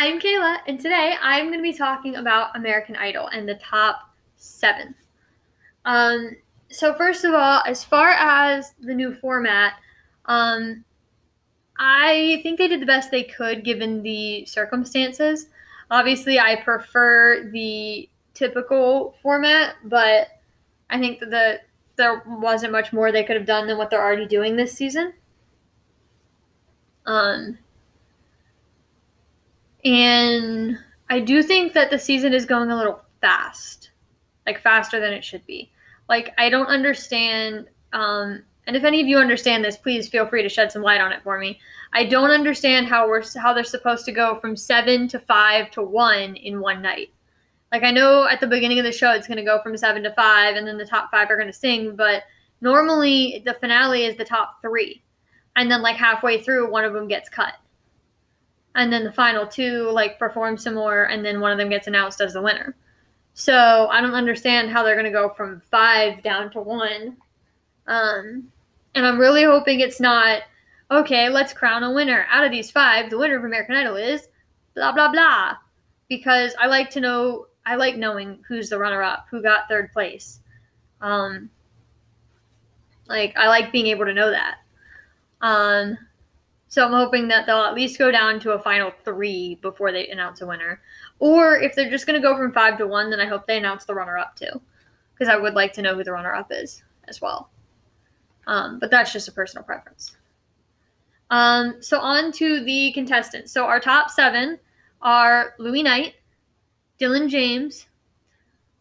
I'm Kayla, and today I'm going to be talking about American Idol and the top 7. Um, so first of all, as far as the new format, um, I think they did the best they could given the circumstances. Obviously, I prefer the typical format, but I think that there wasn't much more they could have done than what they're already doing this season. Um, and I do think that the season is going a little fast, like faster than it should be. Like, I don't understand. And if any of you understand this, please feel free to shed some light on it for me. I don't understand how they're supposed to go from 7 to 5 to 1 in one night. Like, I know at the beginning of the show it's going to go from 7 to 5, and then the top 5 are going to sing, but normally the finale is the top 3, and then like halfway through one of them gets cut, and then the final 2 like perform some more, and then one of them gets announced as the winner. So I don't understand how they're going to go from 5 down to 1. And I'm really hoping it's not, okay, let's crown a winner. Out of these 5, the winner of American Idol is blah, blah, blah. Because I like knowing who's the runner up, who got third place. I like being able to know that. So I'm hoping that they'll at least go down to a final 3 before they announce a winner. Or if they're just going to go from 5 to 1, then I hope they announce the runner-up too. Because I would like to know who the runner-up is as well. But that's just a personal preference. So on to the contestants. So our top 7 are Louis Knight, Dylan James,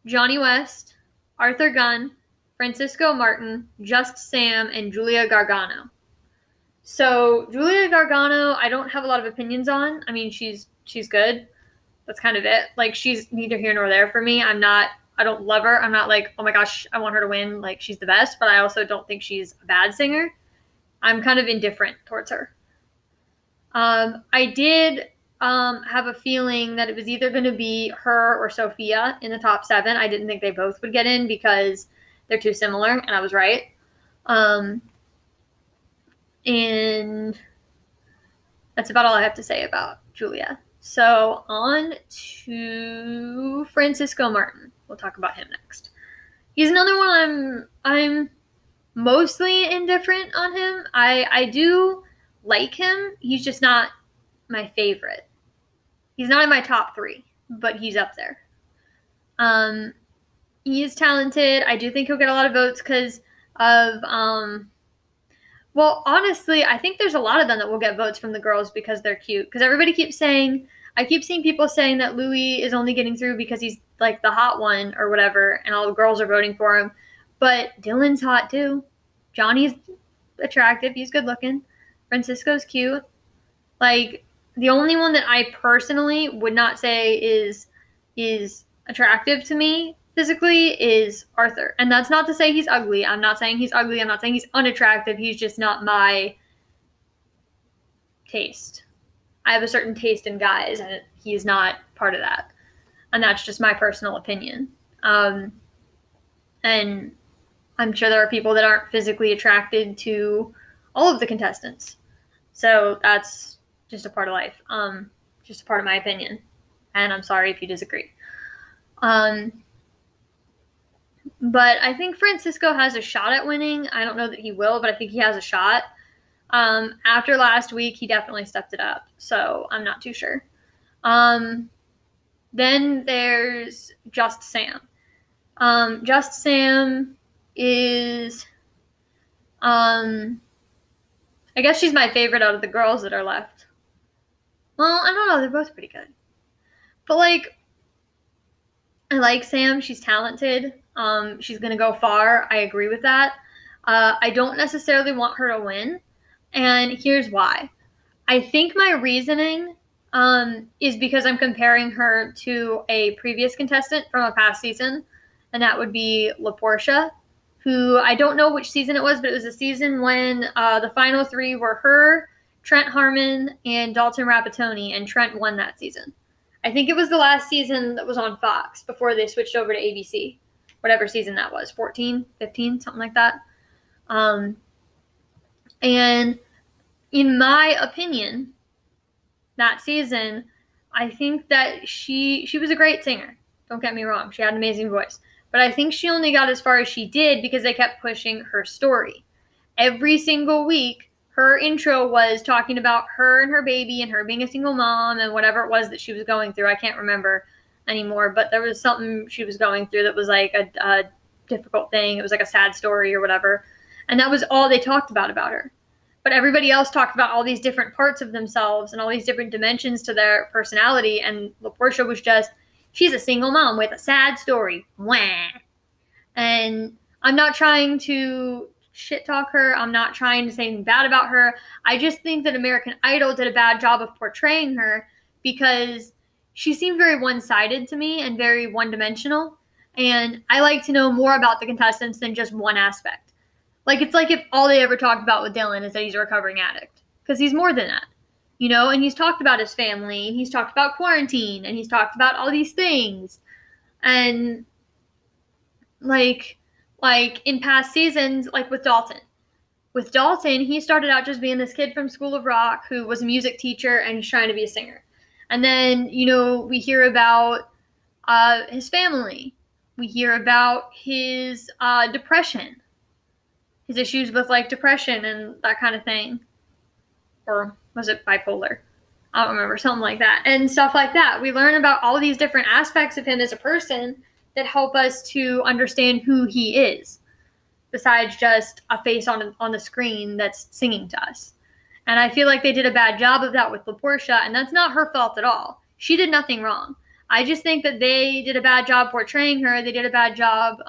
Johnny West, Arthur Gunn, Francisco Martin, Just Sam, and Julia Gargano. So Julia Gargano, I don't have a lot of opinions on. I mean, she's good. That's kind of it. Like, she's neither here nor there for me. I don't love her. I'm not like, oh my gosh, I want her to win. Like, she's the best, but I also don't think she's a bad singer. I'm kind of indifferent towards her. I did have a feeling that it was either going to be her or Sophia in the top 7. I didn't think they both would get in because they're too similar, and I was right. And that's about all I have to say about Julia. So on to Francisco Martin. We'll talk about him next. He's another one I'm mostly indifferent on him. I do like him. He's just not my favorite. He's not in my top 3, but he's up there. He is talented. I do think he'll get a lot of votes because of well, honestly, I think there's a lot of them that will get votes from the girls because they're cute. Because everybody keeps saying, I keep seeing people saying that Louis is only getting through because he's like the hot one or whatever, and all the girls are voting for him. But Dylan's hot too. Johnny's attractive. He's good looking. Francisco's cute. Like, the only one that I personally would not say is attractive to me physically is Arthur. And that's not to say he's ugly. I'm not saying he's ugly. I'm not saying he's unattractive. He's just not my taste. I have a certain taste in guys, and he's not part of that. And that's just my personal opinion. And I'm sure there are people that aren't physically attracted to all of the contestants. So that's just a part of life. Just a part of my opinion. And I'm sorry if you disagree. But I think Francisco has a shot at winning. I don't know that he will, but I think he has a shot. After last week, he definitely stepped it up. So I'm not too sure. Then there's Just Sam. Just Sam is, I guess she's my favorite out of the girls that are left. Well, I don't know. They're both pretty good. But, like, I like Sam. She's talented. She's going to go far. I agree with that. I don't necessarily want her to win. And here's why. I think my reasoning is because I'm comparing her to a previous contestant from a past season, and that would be LaPortia, who I don't know which season it was, but it was a season when the final 3 were her, Trent Harmon, and Dalton Rapatoni, and Trent won that season. I think it was the last season that was on Fox before they switched over to ABC, whatever season that was, 14, 15, something like that. And in my opinion, that season, I think that she was a great singer. Don't get me wrong. She had an amazing voice. But I think she only got as far as she did because they kept pushing her story. Every single week, her intro was talking about her and her baby and her being a single mom and whatever it was that she was going through. I can't remember anymore, but there was something she was going through that was like a difficult thing. It was like a sad story or whatever. And that was all they talked about her. But everybody else talked about all these different parts of themselves and all these different dimensions to their personality. And LaPortia was just, she's a single mom with a sad story. Wah. And I'm not trying to shit talk her. I'm not trying to say anything bad about her. I just think that American Idol did a bad job of portraying her because she seemed very one-sided to me and very one-dimensional. And I like to know more about the contestants than just one aspect. Like, it's like if all they ever talked about with Dylan is that he's a recovering addict. Because he's more than that. You know, and he's talked about his family, and he's talked about quarantine, and he's talked about all these things. And like in past seasons, like with Dalton. With Dalton, he started out just being this kid from School of Rock who was a music teacher and he's trying to be a singer. And then, you know, we hear about his family. We hear about his depression, his issues with like depression and that kind of thing. Or was it bipolar? I don't remember, something like that. And stuff like that. We learn about all these different aspects of him as a person that help us to understand who he is, besides just a face on the screen that's singing to us. And I feel like they did a bad job of that with LaPortia, and that's not her fault at all. She did nothing wrong. I just think that they did a bad job portraying her. They did a bad job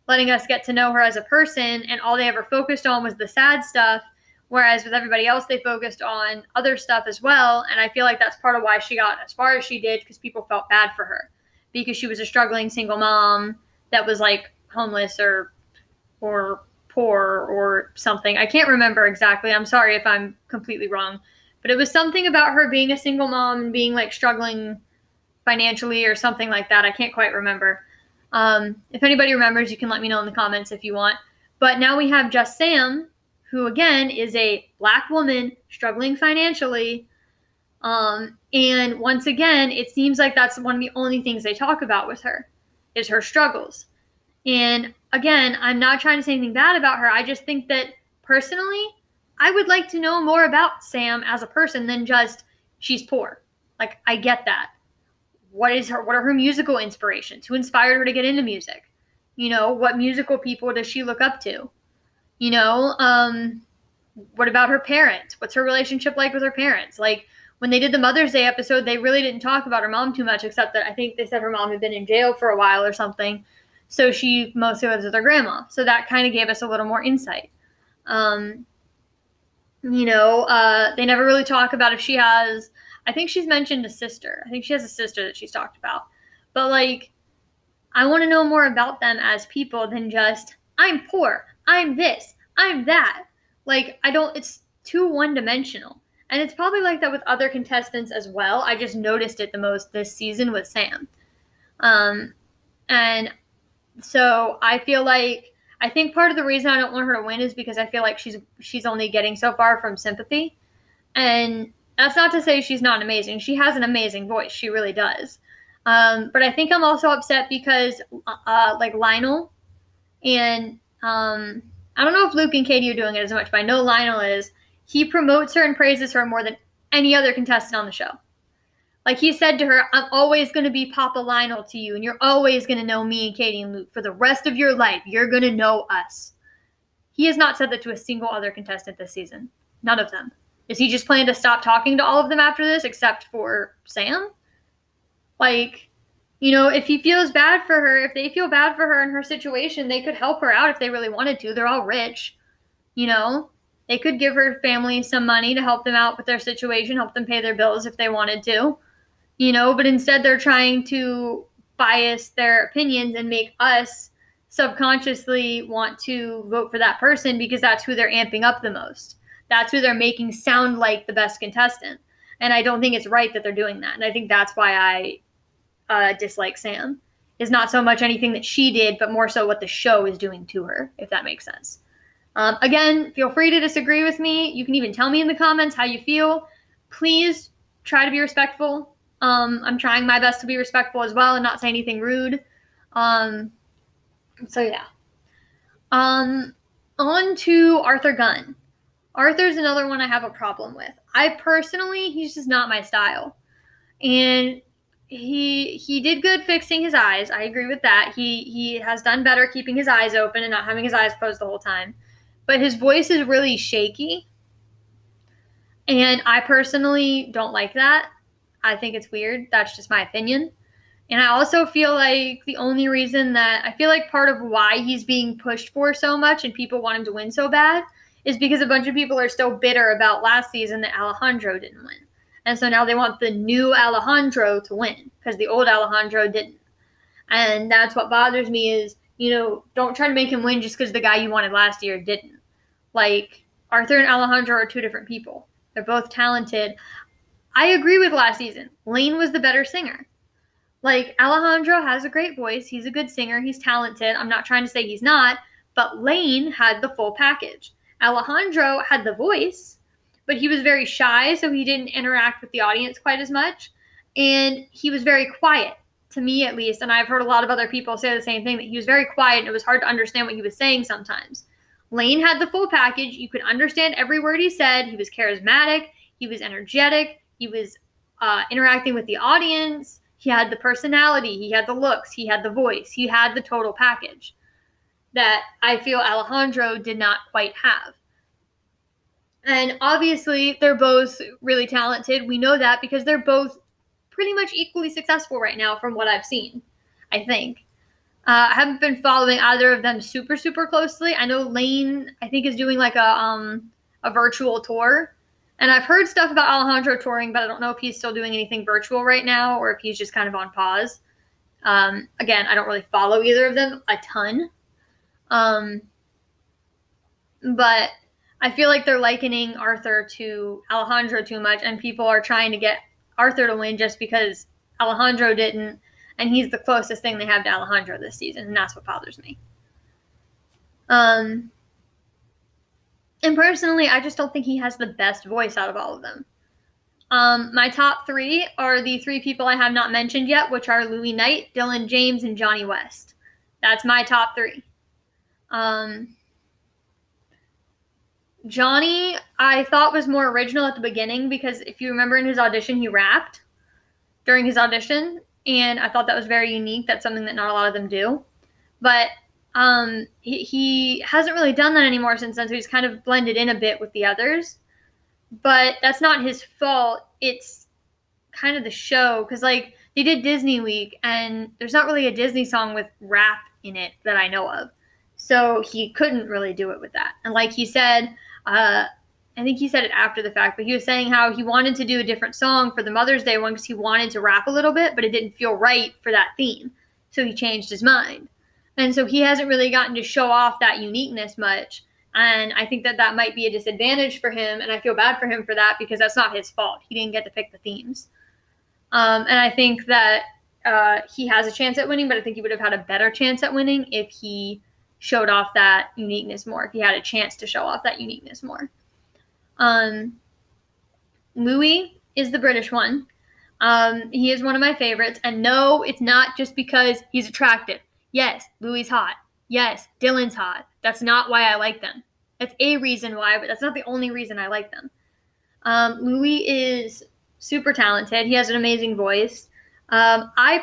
letting us get to know her as a person, and all they ever focused on was the sad stuff, whereas with everybody else, they focused on other stuff as well. And I feel like that's part of why she got as far as she did, because people felt bad for her, because she was a struggling single mom that was like homeless or poor or something. I can't remember exactly. I'm sorry if I'm completely wrong. But it was something about her being a single mom and being like struggling financially or something like that. I can't quite remember. If anybody remembers, you can let me know in the comments if you want. But now we have Just Sam, who again is a Black woman struggling financially. And once again, it seems like that's one of the only things they talk about with her is her struggles. And again, I'm not trying to say anything bad about her. I just think that personally, I would like to know more about Sam as a person than just she's poor. Like, I get that. What are her musical inspirations? Who inspired her to get into music? You know, what musical people does she look up to? You know, what about her parents? What's her relationship like with her parents? Like, when they did the Mother's Day episode, they really didn't talk about her mom too much, except that I think they said her mom had been in jail for a while or something. So she mostly lives with her grandma. So that kind of gave us a little more insight. They never really talk about if she has, I think she's mentioned a sister. I think she has a sister that she's talked about. But like, I want to know more about them as people than just, I'm poor, I'm this, I'm that. Like, it's too one-dimensional. And it's probably like that with other contestants as well. I just noticed it the most this season with Sam. And so I think part of the reason I don't want her to win is because I feel like she's only getting so far from sympathy. And that's not to say she's not amazing. She has an amazing voice. She really does. But I think I'm also upset because like Lionel and I don't know if Luke and Katie are doing it as much, but I know Lionel is. He promotes her and praises her more than any other contestant on the show. Like, he said to her, I'm always going to be Papa Lionel to you, and you're always going to know me and Katie and Luke for the rest of your life. You're going to know us. He has not said that to a single other contestant this season. None of them. Is he just planning to stop talking to all of them after this, except for Sam? Like, you know, if he feels bad for her, if they feel bad for her in her situation, they could help her out if they really wanted to. They're all rich, you know? They could give her family some money to help them out with their situation, help them pay their bills if they wanted to. You know, but instead they're trying to bias their opinions and make us subconsciously want to vote for that person because that's who they're amping up the most. That's who they're making sound like the best contestant. And I don't think it's right that they're doing that. And I think that's why I dislike Sam. Is not so much anything that she did, but more so what the show is doing to her, if that makes sense. Again, feel free to disagree with me. You can even tell me in the comments how you feel. Please try to be respectful. I'm trying my best to be respectful as well and not say anything rude. So yeah. On to Arthur Gunn. Arthur's another one I have a problem with. I personally, he's just not my style. And he did good fixing his eyes. I agree with that. He has done better keeping his eyes open and not having his eyes closed the whole time. But his voice is really shaky. And I personally don't like that. I think it's weird. That's just my opinion. And I also feel like the only reason that I feel like part of why he's being pushed for so much and people want him to win so bad is because a bunch of people are still bitter about last season that Alejandro didn't win. And so now they want the new Alejandro to win because the old Alejandro didn't. And that's what bothers me is, don't try to make him win just because the guy you wanted last year didn't. Like, Arthur and Alejandro are two different people. They're both talented. I agree with last season. Lane was the better singer. Like, Alejandro has a great voice. He's a good singer. He's talented. I'm not trying to say he's not, but Lane had the full package. Alejandro had the voice, but he was very shy, so he didn't interact with the audience quite as much. And he was very quiet, to me at least. And I've heard a lot of other people say the same thing, that he was very quiet and it was hard to understand what he was saying sometimes. Lane had the full package. You could understand every word he said. He was charismatic. He was energetic. He was interacting with the audience. He had the personality, he had the looks, he had the voice, he had the total package that I feel Alejandro did not quite have. And obviously, they're both really talented. We know that because they're both pretty much equally successful right now from what I've seen, I think. I haven't been following either of them super, super closely. I know Lane, I think, is doing like a virtual tour. And I've heard stuff about Alejandro touring, but I don't know if he's still doing anything virtual right now or if he's just kind of on pause. Again, I don't really follow either of them a ton. But I feel like they're likening Arthur to Alejandro too much, and people are trying to get Arthur to win just because Alejandro didn't, and he's the closest thing they have to Alejandro this season, and that's what bothers me. And personally, I just don't think he has the best voice out of all of them. My top three are the three people I have not mentioned yet, which are Louis Knight, Dylan James, and Johnny West. That's my top three. Johnny, I thought was more original at the beginning because if you remember in his audition, he rapped during his audition, and I thought that was very unique. That's something that not a lot of them do. But he hasn't really done that anymore since then, so he's kind of blended in a bit with the others. But that's not his fault. It's kind of the show, because like they did Disney Week, and there's not really a Disney song with rap in it that I know of, so he couldn't really do it with that. And like he said, I think he said it after the fact, but he was saying how he wanted to do a different song for the Mother's Day one because he wanted to rap a little bit, but it didn't feel right for that theme, so he changed his mind. And so he hasn't really gotten to show off that uniqueness much. And I think that that might be a disadvantage for him. And I feel bad for him for that because that's not his fault. He didn't get to pick the themes. And I think that he has a chance at winning, but I think he would have had a better chance at winning if he showed off that uniqueness more, if he had a chance to show off that uniqueness more. Louis is the British one. He is one of my favorites. And no, it's not just because he's attractive. Yes, Louis hot. Yes, Dylan's hot. That's not why I like them. That's a reason why, but that's not the only reason I like them. Louis is super talented. He has an amazing voice. I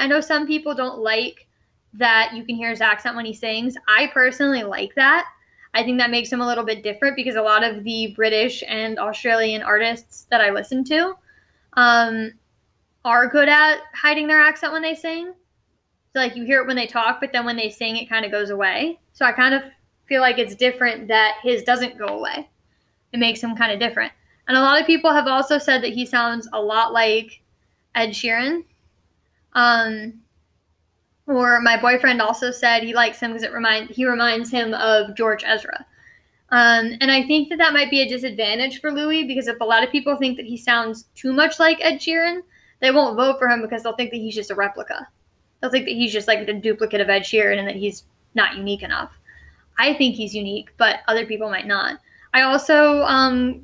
know some people don't like that you can hear his accent when he sings. I personally like that. I think that makes him a little bit different because a lot of the British and Australian artists that I listen to are good at hiding their accent when they sing. So, like, you hear it when they talk, but then when they sing, it kind of goes away. So I kind of feel like it's different that his doesn't go away. It makes him kind of different. And a lot of people have also said that he sounds a lot like Ed Sheeran. Or my boyfriend also said he likes him because he reminds him of George Ezra. And I think that might be a disadvantage for Louis because if a lot of people think that he sounds too much like Ed Sheeran, they won't vote for him because they'll think that he's just a replica. They'll think that he's just like a duplicate of Ed Sheeran and that he's not unique enough. I think he's unique, but other people might not. I also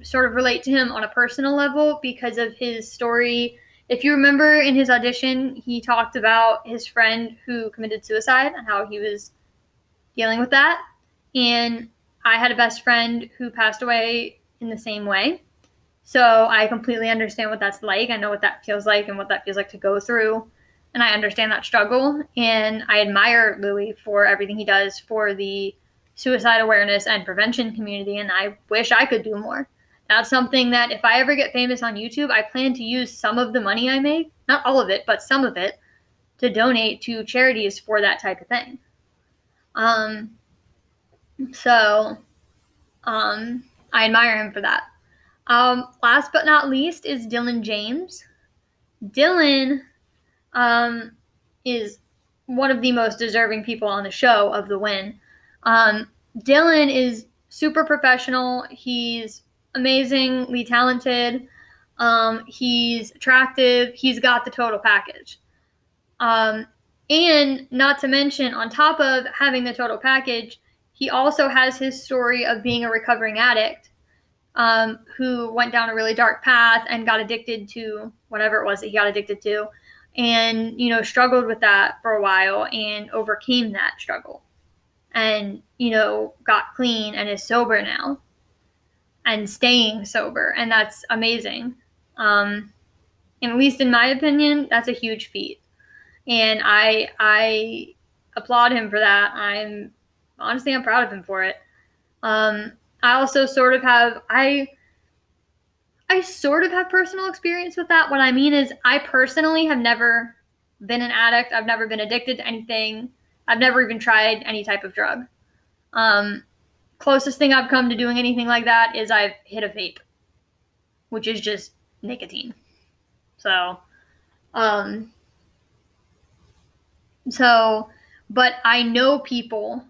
sort of relate to him on a personal level because of his story. If you remember in his audition, he talked about his friend who committed suicide and how he was dealing with that. And I had a best friend who passed away in the same way. So I completely understand what that's like. I know what that feels like and what that feels like to go through. And I understand that struggle. And I admire Louis for everything he does for the suicide awareness and prevention community. And I wish I could do more. That's something that if I ever get famous on YouTube, I plan to use some of the money I make, not all of it, but some of it, to donate to charities for that type of thing. So I admire him for that. Last but not least is Dylan James. Dylan is one of the most deserving people on the show of the win. Dylan is super professional. He's amazingly talented. He's attractive. He's got the total package. And not to mention, on top of having the total package, he also has his story of being a recovering addict who went down a really dark path and got addicted to whatever it was that he got addicted to, and struggled with that for a while and overcame that struggle, and got clean and is sober now and staying sober, and that's amazing. And at least in my opinion, that's a huge feat, and I applaud him for that. I'm proud of him for it. I also sort of have I sort of have personal experience with that. What I mean is I personally have never been an addict. I've never been addicted to anything. I've never even tried any type of drug. Closest thing I've come to doing anything like that is I've hit a vape, which is just nicotine. So, but I know people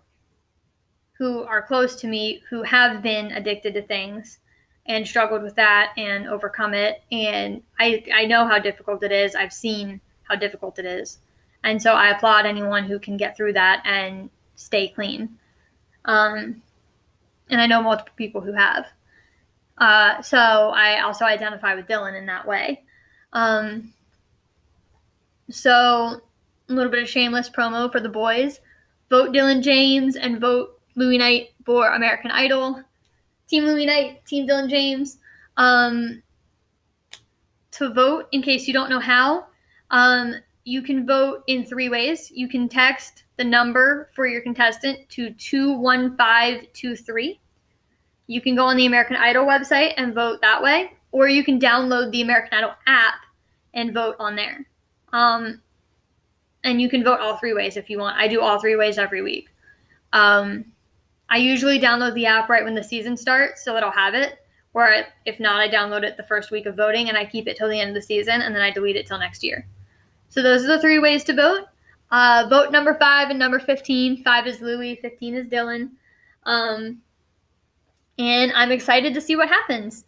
who are close to me who have been addicted to things and struggled with that and overcome it. And I know how difficult it is. I've seen how difficult it is. And so I applaud anyone who can get through that and stay clean. And I know multiple people who have. So I also identify with Dylan in that way. So a little bit of shameless promo for the boys. Vote Dylan James and vote Louis Knight for American Idol. Team Louis Knight, Team Dylan James. To vote, in case you don't know how, you can vote in 3 ways. You can text the number for your contestant to 21523. You can go on the American Idol website and vote that way, or you can download the American Idol app and vote on there. And you can vote all 3 ways if you want. I do all 3 ways every week. I usually download the app right when the season starts so that I'll have it. Or if not, I download it the first week of voting and I keep it till the end of the season and then I delete it till next year. So those are the 3 ways to vote. Vote number 5 and number 15. 5 is Louis, 15 is Dylan. And I'm excited to see what happens.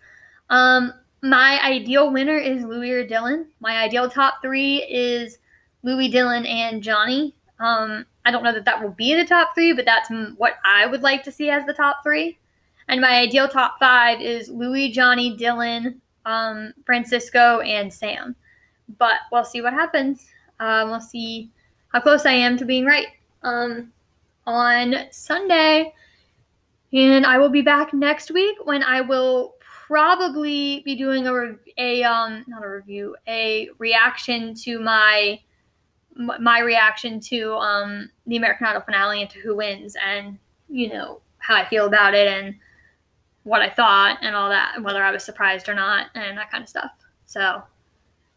My ideal winner is Louis or Dylan. My ideal top 3 is Louis, Dylan, and Johnny. I don't know that will be the top 3, but that's what I would like to see as the top 3. And my ideal top 5 is Louis, Johnny, Dylan, Francisco, and Sam. But we'll see what happens. We'll see how close I am to being right on Sunday. And I will be back next week when I will probably be doing a reaction to my reaction to the American Idol finale and to who wins, and how I feel about it and what I thought and all that, and whether I was surprised or not and that kind of stuff. So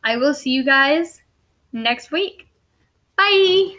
I will see you guys next week. Bye.